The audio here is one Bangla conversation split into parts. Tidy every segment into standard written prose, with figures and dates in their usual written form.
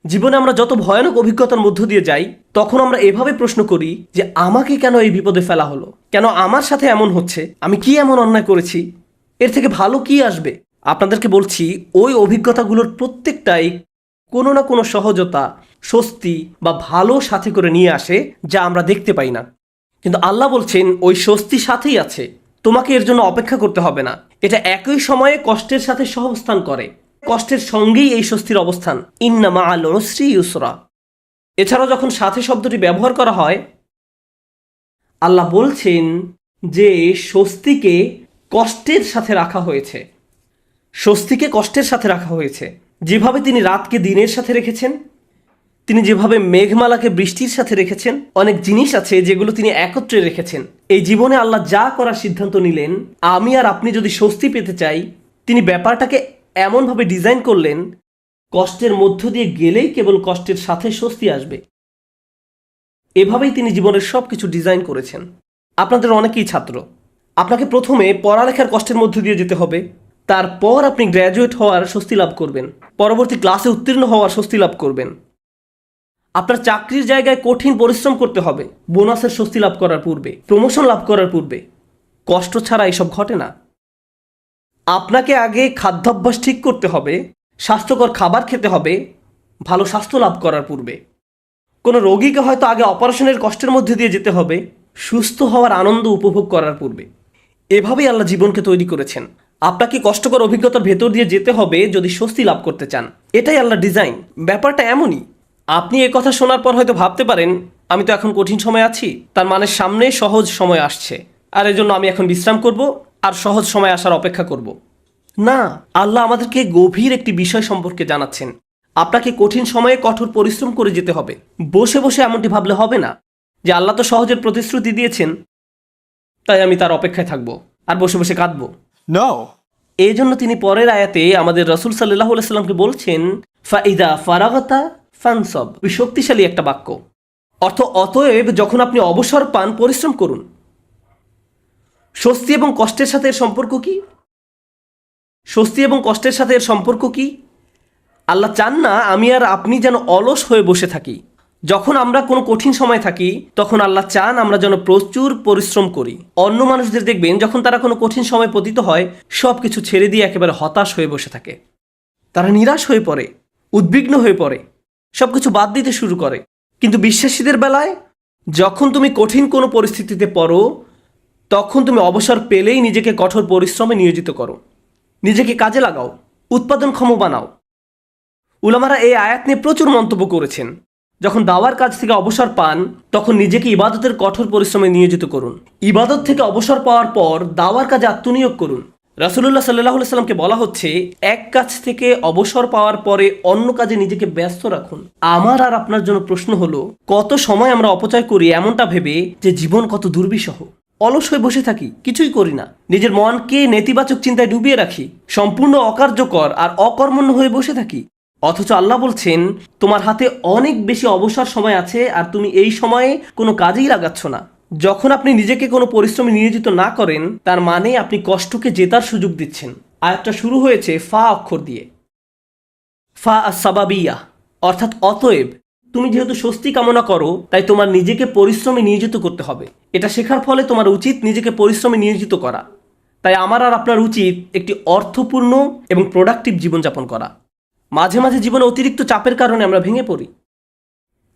জীবনে আমরা যত ভয়ানক অভিজ্ঞতার মধ্য দিয়ে যাই, তখন আমরা এভাবে প্রশ্ন করি যে আমাকে কেন এই বিপদে ফেলা হলো, কেন আমার সাথে এমন হচ্ছে, আমি কি এমন অন্যায় করেছি, এর থেকে ভালো কি আসবে। আপনাদেরকে বলছি, ওই অভিজ্ঞতাগুলোর প্রত্যেকটাই কোনো না কোনো সহজতা, স্বস্তি বা ভালো সাথে করে নিয়ে আসে, যা আমরা দেখতে পাই না। কিন্তু আল্লাহ বলছেন ওই স্বস্তি সাথেই আছে, তোমাকে এর জন্য অপেক্ষা করতে হবে না। এটা একই সময়ে কষ্টের সাথে সহাবস্থান করে, কষ্টের সঙ্গেই এই স্বস্তির অবস্থান। ইন্না মাআল উসরি ইউসরা। এছাড়াও যখন সাথে শব্দটি ব্যবহার করা হয়, আল্লাহ বলছেন যে স্বস্তিকে কষ্টের সাথে রাখা হয়েছে, স্বস্তিকে কষ্টের সাথে রাখা হয়েছে। যেভাবে তিনি রাতকে দিনের সাথে রেখেছেন, তিনি যেভাবে মেঘমালাকে বৃষ্টির সাথে রেখেছেন, অনেক জিনিস আছে যেগুলো তিনি একত্রে রেখেছেন। এই জীবনে আল্লাহ যা করার সিদ্ধান্ত নিলেন, আমি আর আপনি যদি স্বস্তি পেতে চাই, তিনি ব্যাপারটাকে এমনভাবে ডিজাইন করলেন, কষ্টের মধ্য দিয়ে গেলেই কেবল কষ্টের সাথে স্বস্তি আসবে। এভাবেই তিনি জীবনের সব কিছু ডিজাইন করেছেন। আপনাদের অনেকেই ছাত্র, আপনাকে প্রথমে পড়ালেখার কষ্টের মধ্য দিয়ে যেতে হবে, তারপর আপনি গ্র্যাজুয়েট হওয়ার স্বস্তি লাভ করবেন, পরবর্তী ক্লাসে উত্তীর্ণ হওয়ার স্বস্তি লাভ করবেন। আপনার চাকরির জায়গায় কঠিন পরিশ্রম করতে হবে বোনাসের স্বস্তি লাভ করার পূর্বে, প্রমোশন লাভ করার পূর্বে। কষ্ট ছাড়া এসব ঘটে না। আপনাকে আগে খাদ্যাভ্যাস ঠিক করতে হবে, স্বাস্থ্যকর খাবার খেতে হবে ভালো স্বাস্থ্য লাভ করার পূর্বে। কোনো রোগীকে হয়তো আগে অপারেশনের কষ্টের মধ্যে দিয়ে যেতে হবে সুস্থ হওয়ার আনন্দ উপভোগ করার পূর্বে। এভাবেই আল্লাহ জীবনকে তৈরি করেছেন। আপনাকে কষ্টকর অভিজ্ঞতার ভেতর দিয়ে যেতে হবে যদি স্বস্তি লাভ করতে চান। এটাই আল্লাহ ডিজাইন। ব্যাপারটা এমনই। আপনি এ কথা শোনার পর হয়তো ভাবতে পারেন, আমি তো এখন কঠিন সময় আছি, তার মানে সামনে সহজ সময় আসছে, আর এজন্য আমি এখন বিশ্রাম করব আর সহজ সময় আসার অপেক্ষা করব। না, আল্লাহ আমাদেরকে গভীর একটি বিষয় সম্পর্কে জানাচ্ছেন। আপনাকে কঠিন সময়ে কঠোর পরিশ্রম করে যেতে হবে। বসে বসে এমনটি ভাবলে হবে না যে আল্লাহ তো সহজের প্রতিশ্রুতি দিয়েছেন, তাই আমি তার অপেক্ষায় থাকবো আর বসে বসে কাঁদবো। No. এই জন্য তিনি পরের আয়াতে আমাদের রাসূল সাল্লাল্লাহু আলাইহি সাল্লামকে বলছেন, ফাইদা ফারাগতা ফানসব। শক্তিশালী একটা বাক্য। অর্থ, অতএব যখন আপনি অবসর পান পরিশ্রম করুন। স্বস্তি এবং কষ্টের সাথে এর সম্পর্ক কি? স্বস্তি এবং কষ্টের সাথে এর সম্পর্ক কি? আল্লাহ চান না আমি আর আপনি যেন অলস হয়ে বসে থাকি। যখন আমরা কোনো কঠিন সময় থাকি, তখন আল্লাহ চান আমরা যেন প্রচুর পরিশ্রম করি। অন্য মানুষদের দেখবেন যখন তারা কোনো কঠিন সময় পতিত হয়, সব কিছু ছেড়ে দিয়ে একেবারে হতাশ হয়ে বসে থাকে। তারা নিরাশ হয়ে পড়ে, উদ্বিগ্ন হয়ে পড়ে, সব কিছু বাদ দিতে শুরু করে। কিন্তু বিশ্বাসীদের বেলায় যখন তুমি কঠিন কোনো পরিস্থিতিতে পড়ো, তখন তুমি অবসর পেলেই নিজেকে কঠোর পরিশ্রমে নিয়োজিত করো, নিজেকে কাজে লাগাও, উৎপাদনক্ষম বানাও। উলামারা এই আয়াত নিয়ে প্রচুর মন্তব্য করেছেন। যখন দাওয়ার কাজ থেকে অবসর পান, তখন নিজেকে ইবাদতের কঠোর পরিশ্রমে নিয়োজিত করুন। ইবাদত থেকে অবসর পাওয়ার পর দাওয়ার কাজে আত্মনিয়োগ করুন। রাসূলুল্লাহ সাল্লাল্লাহু আলাইহি সাল্লামকে বলা হচ্ছে, এক কাজ থেকে অবসর পাওয়ার পরে অন্য কাজে নিজেকে ব্যস্ত রাখুন। আমার আর আপনার জন্য প্রশ্ন হলো, কত সময় আমরা অপচয় করি এমনটা ভেবে যে জীবন কত দুর্বিষহ। অলস হয়ে বসে থাকি, কিছুই করি না, নিজের মনকে নেতিবাচক চিন্তায় ডুবিয়ে রাখি, সম্পূর্ণ অকার্যকর আর অকর্মণ্য হয়ে বসে থাকি। অথচ আল্লাহ বলছেন, তোমার হাতে অনেক বেশি অবসর সময় আছে আর তুমি এই সময়ে কোনো কাজেই লাগাচ্ছ না। যখন আপনি নিজেকে কোনো পরিশ্রমে নিয়োজিত না করেন, তার মানে আপনি কষ্টকে জেতার সুযোগ দিচ্ছেন। আয়াতটা শুরু হয়েছে ফা অক্ষর দিয়ে, ফা আস-সাবাবিয়া, অর্থাৎ অতএব। তুমি যেহেতু স্বস্তি কামনা করো, তাই তোমার নিজেকে পরিশ্রমে নিয়োজিত করতে হবে। এটা শেখার ফলে তোমার উচিত নিজেকে পরিশ্রমে নিয়োজিত করা। তাই আমার আর আপনার উচিত একটি অর্থপূর্ণ এবং প্রোডাক্টিভ জীবনযাপন করা। মাঝে মাঝে জীবনে অতিরিক্ত চাপের কারণে আমরা ভেঙে পড়ি।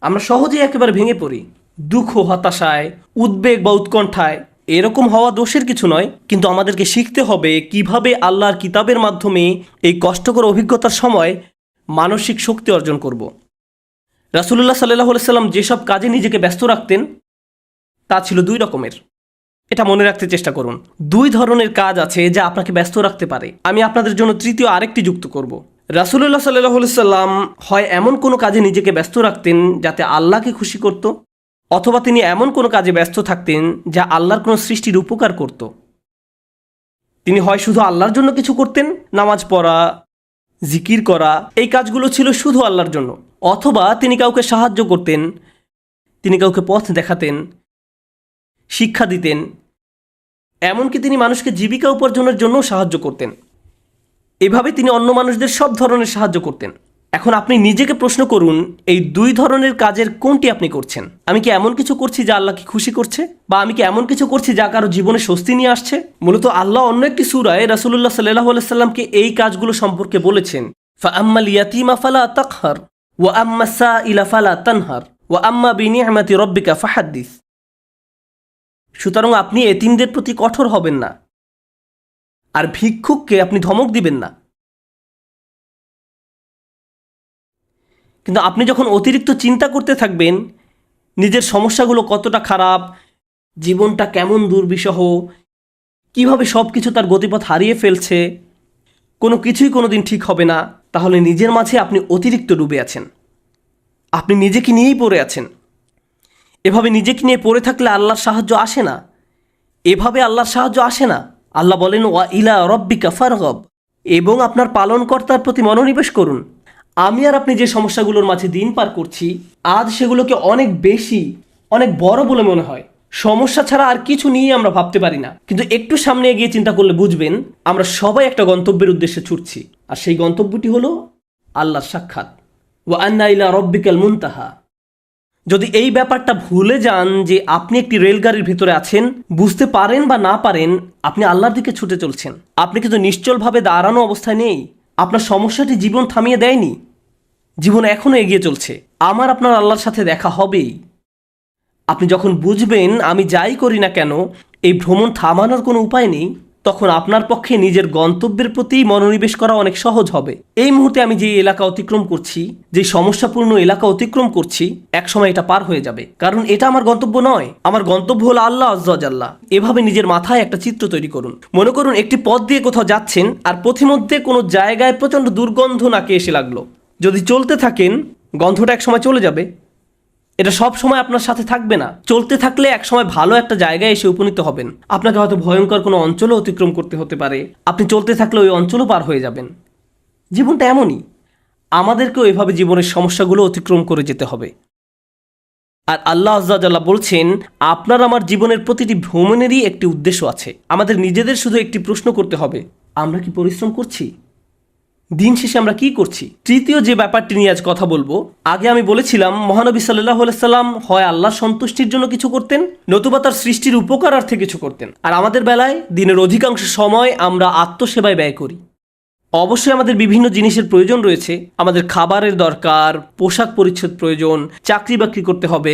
আমরা সহজেই একেবারে ভেঙে পড়ি, দুঃখ, হতাশায়, উদ্বেগ বা উৎকণ্ঠায়। এরকম হওয়া দোষের কিছু নয়, কিন্তু আমাদেরকে শিখতে হবে কিভাবে আল্লাহর কিতাবের মাধ্যমে এই কষ্টকর অভিজ্ঞতার সময় মানসিক শক্তি অর্জন করব। রাসূলুল্লাহ সাল্লাল্লাহু আলাইহি সাল্লাম যেসব কাজে নিজেকে ব্যস্ত রাখতেন, তা ছিল দুই রকমের। এটা মনে রাখতে চেষ্টা করুন। দুই ধরনের কাজ আছে যা আপনাকে ব্যস্ত রাখতে পারে। আমি আপনাদের জন্য তৃতীয় আরেকটি যুক্ত করব। রাসূলুল্লাহ সাল্লাল্লাহু আলাইহি সাল্লাম হয় এমন কোনো কাজে নিজেকে ব্যস্ত রাখতেন যাতে আল্লাহকে খুশি করত, অথবা তিনি এমন কোনো কাজে ব্যস্ত থাকতেন যা আল্লাহর কোনো সৃষ্টির উপকার করত। তিনি হয় শুধু আল্লাহর জন্য কিছু করতেন, নামাজ পড়া, জিকির করা, এই কাজগুলো ছিল শুধু আল্লাহর জন্য, অথবা তিনি কাউকে সাহায্য করতেন, তিনি কাউকে পথ দেখাতেন, শিক্ষা দিতেন, এমনকি তিনি মানুষকে জীবিকা উপার্জনের জন্য সাহায্য করতেন। এভাবে তিনি অন্য মানুষদের সব ধরনের সাহায্য করতেন। এখন আপনি নিজেকে প্রশ্ন করুন, এই দুই ধরনের কাজের কোনটি আপনি করছেন? আমি কি এমন কিছু করছি যা আল্লাহকে খুশি করছে, বা আমি কি এমন কিছু করছি যা কারো জীবনে স্বস্তি নিয়ে আসছে? মূলত আল্লাহ অন্য একটি সূরায় রাসূলুল্লাহ সাল্লাল্লাহু আলাইহি সাল্লামকে এই কাজগুলো সম্পর্কে বলেছেন, ফাআম্মাল ইয়াতীমা ফালা তাকহার ওয়া আম্মাস সাইলা ফালা তানহার ওয়া আম্মা বিনি'মাতি রাব্বিকা ফাহাদ্দিস। সুতরাং আপনি এতিমদের প্রতি কঠোর হবেন না, আর ভিক্ষুককে আপনি ধমক দিবেন না। কিন্তু আপনি যখন অতিরিক্ত চিন্তা করতে থাকবেন নিজের সমস্যাগুলো কতটা খারাপ, জীবনটা কেমন দুর্বিষহ, কিভাবে সব কিছু তার গতিপথ হারিয়ে ফেলছে, কোনো কিছুই কোনো দিন ঠিক হবে না, তাহলে নিজের মাঝে আপনি অতিরিক্ত ডুবে আছেন, আপনি নিজেকে নিয়েই পড়ে আছেন। এভাবে নিজেকে নিয়ে পড়ে থাকলে আল্লাহর সাহায্য আসে না, এভাবে আল্লাহর সাহায্য আসে না। আল্লাহ বলেন, ওয়া ইলা রব্বিকা ফারগব, এবং আপনার পালনকর্তার প্রতি মনোনিবেশ করুন। আমি আর আপনি যে সমস্যাগুলোর মাঝে দিন পার করছি, আজ সেগুলোকে অনেক বেশি, অনেক বড় বলে মনে হয়। সমস্যা ছাড়া আর কিছু নিয়ে আমরা ভাবতে পারি না, কিন্তু একটু সামনে এগিয়ে চিন্তা করলে বুঝবেন আমরা সবাই একটা গন্তব্যের উদ্দেশ্যে ছুটছি, আর সেই গন্তব্যটি হলো আল্লাহর সাক্ষাৎ। ওয়া আন্না ইলা রব্বিকাল মুনতাহা। যদি এই ব্যাপারটা ভুলে যান যে আপনি একটি রেলগাড়ির ভিতরে আছেন, বুঝতে পারেন বা না পারেন আপনি আল্লাহর দিকে ছুটে চলছেন, আপনি কিন্তু নিশ্চলভাবে দাঁড়ানো অবস্থায় নেই। আপনার সমস্যাটি জীবন থামিয়ে দেয়নি, জীবন এখনো এগিয়ে চলছে। আমার আপনার আল্লাহর সাথে দেখা হবেই। আপনি যখন বুঝবেন আমি যাই করি না কেন এই ভ্রমণ থামানোর কোনো উপায় নেই, তখন আপনার পক্ষে নিজের গন্তব্যের প্রতি মনোনিবেশ করা অনেক সহজ হবে। এই মুহূর্তে আমি যে এলাকা অতিক্রম করছি, যে সমস্যাপূর্ণ এলাকা অতিক্রম করছি, একসময় এটা পার হয়ে যাবে, কারণ এটা আমার গন্তব্য নয়। আমার গন্তব্য হলো আল্লাহ আজ্জা ওয়া জাল্লা। এভাবে নিজের মাথায় একটা চিত্র তৈরি করুন। মনে করুন একটি পথ দিয়ে কোথাও যাচ্ছেন, আর পথিমধ্যে কোনো জায়গায় প্রচণ্ড দুর্গন্ধ নাকে এসে লাগলো। যদি চলতে থাকেন গন্ধটা একসময় চলে যাবে, এটা সব সময় আপনার সাথে থাকবে না। চলতে থাকলে একসময় ভালো একটা জায়গায় এসে উপনীত হবেন। আপনাকে হয়তো ভয়ঙ্কর কোনো অঞ্চলও অতিক্রম করতে হতে পারে, আপনি চলতে থাকলে ওই অঞ্চলও পার হয়ে যাবেন। জীবনটা এমনই, আমাদেরকেও এভাবে জীবনের সমস্যাগুলো অতিক্রম করে যেতে হবে। আর আল্লাহ আজ্জা ওয়া জাল্লা বলছেন, আপনার আমার জীবনের প্রতিটি ভ্রমণেরই একটি উদ্দেশ্য আছে। আমাদের নিজেদের শুধু একটি প্রশ্ন করতে হবে, আমরা কি পরিশ্রম করছি? দিন শেষে আমরা কি করছি? তৃতীয় যে ব্যাপারটি নিয়ে আজ কথা বলবো, আগে আমি বলেছিলাম মহানবী সাল্লাল্লাহু আলাইহি সাল্লাম হয় আল্লাহর সন্তুষ্টির জন্য কিছু করতেন, নতুবা তার সৃষ্টির উপকারার্থে কিছু করতেন। আর আমাদের বেলায় দিনের অধিকাংশ সময় আমরা আত্মসেবায় ব্যয় করি। অবশ্যই আমাদের বিভিন্ন জিনিসের প্রয়োজন রয়েছে, আমাদের খাবারের দরকার, পোশাক পরিচ্ছদ প্রয়োজন, চাকরি বাকরি করতে হবে,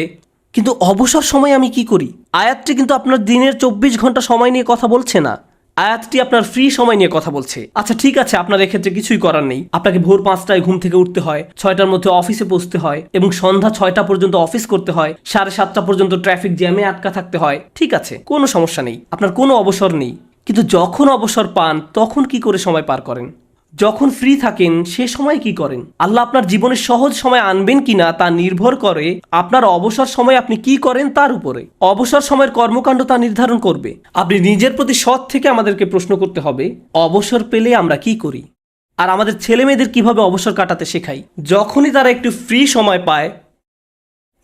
কিন্তু অবসর সময় আমি কি করি? আয়াতটি কিন্তু আপনার দিনের 24 ঘন্টা সময় নিয়ে কথা বলছে না, আয়াতটি আপনার ফ্রি সময় নিয়ে কথা বলছে। আচ্ছা ঠিক আছে, আপনার এক্ষেত্রে কিছুই করার নেই, আপনাকে ভোর 5টায় ঘুম থেকে উঠতে হয়, 6টার মধ্যে অফিসে পৌঁছতে হয়, এবং সন্ধ্যা 6টা পর্যন্ত অফিস করতে হয়, 7:30 পর্যন্ত ট্রাফিক জ্যামে আটকা থাকতে হয়। ঠিক আছে, কোনো সমস্যা নেই, আপনার কোনো অবসর নেই। কিন্তু যখন অবসর পান তখন কি করে সময় পার করেন? যখন ফ্রি থাকেন সে সময় কি করেন? আল্লাহ আপনার জীবনে সহজ সময় আনবেন কিনা তা নির্ভর করে আপনার অবসর সময় আপনি কি করেন তার উপরে। অবসর সময়ের কর্মকাণ্ড তা নির্ধারণ করবে। আপনি নিজের প্রতি সৎ থেকে আমাদেরকে প্রশ্ন করতে হবে, অবসর পেলে আমরা কি করি? আর আমাদের ছেলে মেয়েদের কিভাবে অবসর কাটাতে শেখাই? যখনই তারা একটু ফ্রি সময় পায়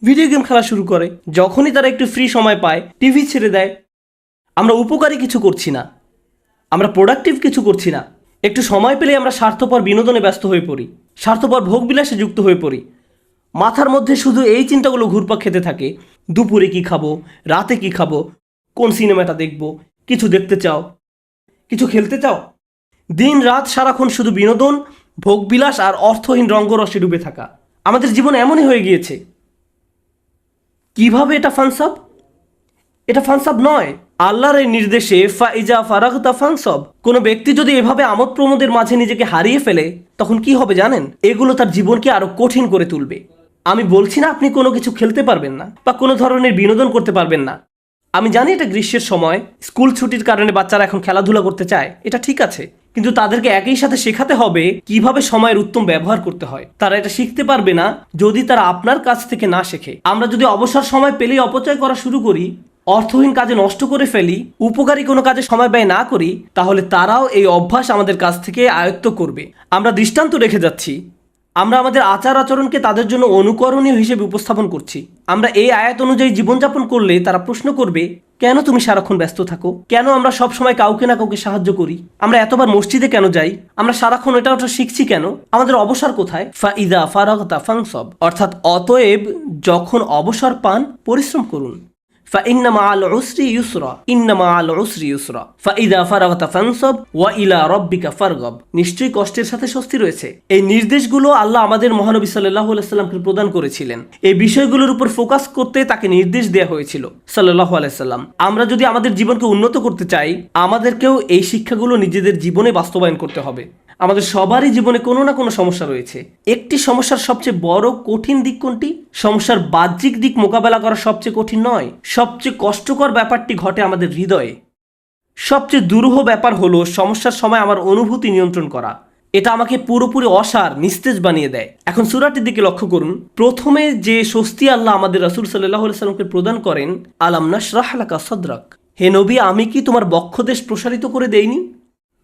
ভিডিও গেম খেলা শুরু করে, যখনই তারা একটু ফ্রি সময় পায় টিভি ছেড়ে দেয়। আমরা উপকারী কিছু করছি না, আমরা প্রোডাক্টিভ কিছু করছি না। একটু সময় পেলে আমরা স্বার্থপর বিনোদনে ব্যস্ত হয়ে পড়ি, স্বার্থপর ভোগবিলাসে যুক্ত হয়ে পড়ি। মাথার মধ্যে শুধু এই চিন্তাগুলো ঘুরপাক খেতে থাকে, দুপুরে কি খাবো, রাতে কি খাবো, কোন সিনেমাটা দেখবো, কিছু দেখতে চাও, কিছু খেলতে চাও। দিন রাত সারাক্ষণ শুধু বিনোদন, ভোগবিলাস আর অর্থহীন রঙ্গরসে ডুবে থাকা। আমাদের জীবন এমনই হয়ে গিয়েছে। কিভাবে এটা ফানসাব? এটা ফানসাব নয়, আল্লাহর এই নির্দেশে ফাইজা ফারাগতা ফানসব। কোনো ব্যক্তি যদি এভাবে আমোদ প্রমোদের মাঝে নিজেকে হারিয়ে ফেলে তখন কি হবে জানেন? এগুলো তার জীবনকে আরো কঠিন করে তুলবে। আমি বলছি না আপনি কোনো কিছু খেলতে পারবেন না বা কোনো ধরনের বিনোদন করতে পারবেন না। আমি জানি এটা গ্রীষ্মের সময়, স্কুল ছুটির কারণে বাচ্চারা এখন খেলাধুলা করতে চায়, এটা ঠিক আছে, কিন্তু তাদেরকে একই সাথে শেখাতে হবে কিভাবে সময়ের উত্তম ব্যবহার করতে হয়। তারা এটা শিখতে পারবে না যদি তারা আপনার কাছ থেকে না শেখে। আমরা যদি অবসর সময় পেলেই অপচয় করা শুরু করি, অর্থহীন কাজে নষ্ট করে ফেলি, উপকারী কোনো কাজে সময় ব্যয় না করি, তাহলে তারাও এই অভ্যাস আমাদের কাছ থেকে আয়ত্ত করবে। আমরা দৃষ্টান্ত রেখে যাচ্ছি, আমরা আমাদের আচার আচরণকে তাদের জন্য অনুকরণীয় হিসেবে উপস্থাপন করছি। আমরা এই আয়াত অনুযায়ী জীবনযাপন করলে তারা প্রশ্ন করবে, কেন তুমি সারাক্ষণ ব্যস্ত থাকো? কেন আমরা সব সময় কাউকে না কাউকে সাহায্য করি? আমরা এতবার মসজিদে কেন যাই? আমরা সারাক্ষণ এটা ওটা শিখছি কেন? আমাদের অবসর কোথায়? ফাইদা ফারাগতা ফানসব, অর্থাৎ অতএব যখন অবসর পান পরিশ্রম করুন। فإن مع العسر يسرا إن مع العسر يسرا فإذا فرغت فانصب وإلى ربك فارغب। নিশ্চয়ই কষ্টের সাথে স্বস্তি রয়েছে। এই নির্দেশগুলো আল্লাহ আমাদের মহানবী সাল্লাল্লাহু আলাইহি সাল্লামকে প্রদান করেছিলেন। এই বিষয়গুলোর উপর ফোকাস করতে তাকে নির্দেশ দেওয়া হয়েছিল সাল্লাল্লাহু আলাইহি সাল্লাম। আমরা যদি আমাদের জীবনকে উন্নত করতে চাই, আমাদেরকেও এই শিক্ষাগুলো নিজেদের জীবনে বাস্তবায়ন করতে হবে। আমাদের সবারই জীবনে কোনো না কোনো সমস্যা রয়েছে। একটি সমস্যার সবচেয়ে বড় কঠিন দিক কোনটি? সমস্যার বাহ্যিক দিক মোকাবেলা করা সবচেয়ে কঠিন নয়, সবচেয়ে কষ্টকর ব্যাপারটি ঘটে আমাদের হৃদয়ে। সবচেয়ে দুরূহ ব্যাপার হলো সমস্যার সময় আমার অনুভূতি নিয়ন্ত্রণ করা। এটা আমাকে পুরোপুরি অসার, নিস্তেজ বানিয়ে দেয়। এখন সূরাটির দিকে লক্ষ্য করুন। প্রথমে যে স্বস্তি আল্লাহ আমাদের রাসূল সাল্লাল্লাহু আলাইহি সাল্লামকে প্রদান করেন, আলাম নাশরাহ লাকা সাদরাক, হে নবী, আমি কি তোমার বক্ষদেশ প্রসারিত করে দেইনি?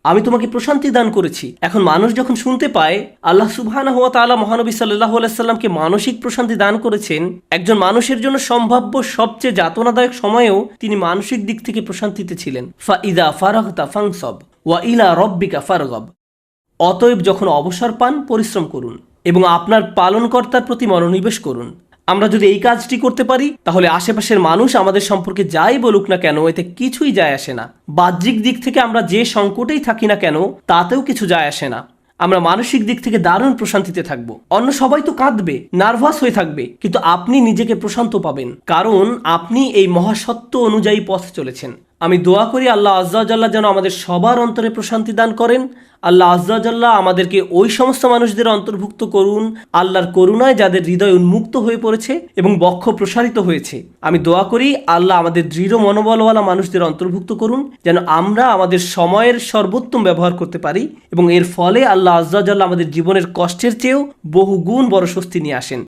আমি তোমাকে প্রশান্তি দান করেছি। এখন মানুষ যখন শুনতে পায় আল্লাহ সুবহানাহু ওয়া তাআলা মহানবী সাল্লাল্লাহু আলাইহি সাল্লামকে মানসিক প্রশান্তি দান করেছেন, একজন মানুষের জন্য সম্ভাব্য সবচেয়ে যাতনাদায়ক সময়েও তিনি মানসিক দিক থেকে প্রশান্তিতে ছিলেন। ফাইদা ফারাগতা ফানসব ওয়া ইলা রাব্বিকা ফারগব, অতএব যখন অবসর পান পরিশ্রম করুন এবং আপনার পালনকর্তার প্রতি মনোনিবেশ করুন। আমরা যদি এই কাজটি করতে পারি, তাহলে আশেপাশের মানুষ আমাদের সম্পর্কে যাই বলুক না কেন, এতে কিছুই যায় আসে না। বাহ্যিক দিক থেকে আমরা যে সংকটেই থাকি না কেন, তাতেও কিছু যায় আসে না। আমরা মানসিক দিক থেকে দারুণ প্রশান্তিতে থাকবো। অন্য সবাই তো কাঁদবে, নার্ভাস হয়ে থাকবে, কিন্তু আপনি নিজেকে প্রশান্ত পাবেন, কারণ আপনি এই মহাসত্য অনুযায়ী পথে চলেছেন। আমি দোয়া করি আল্লাহ আজ্জা ওয়া জাল্লা যেন আমাদের সবার অন্তরে প্রশান্তি দান করেন। আল্লাহ আজ্জা ওয়া জাল্লা আমাদেরকে ওই সমস্ত মানুষদের অন্তর্ভুক্ত করুন আল্লাহর করুণায় যাদের হৃদয় উন্মুক্ত হয়ে পড়েছে এবং বক্ষ প্রসারিত হয়েছে। আমি দোয়া করি আল্লাহ আমাদের দৃঢ় মনোবলওয়ালা মানুষদের অন্তর্ভুক্ত করুন, যেন আমরা আমাদের সময়ের সর্বোত্তম ব্যবহার করতে পারি এবং এর ফলে আল্লাহ আজ্জা ওয়া জাল্লা আমাদের জীবনের কষ্টের চেয়েও বহুগুণ বড় স্বস্তি নিয়ে আসেন।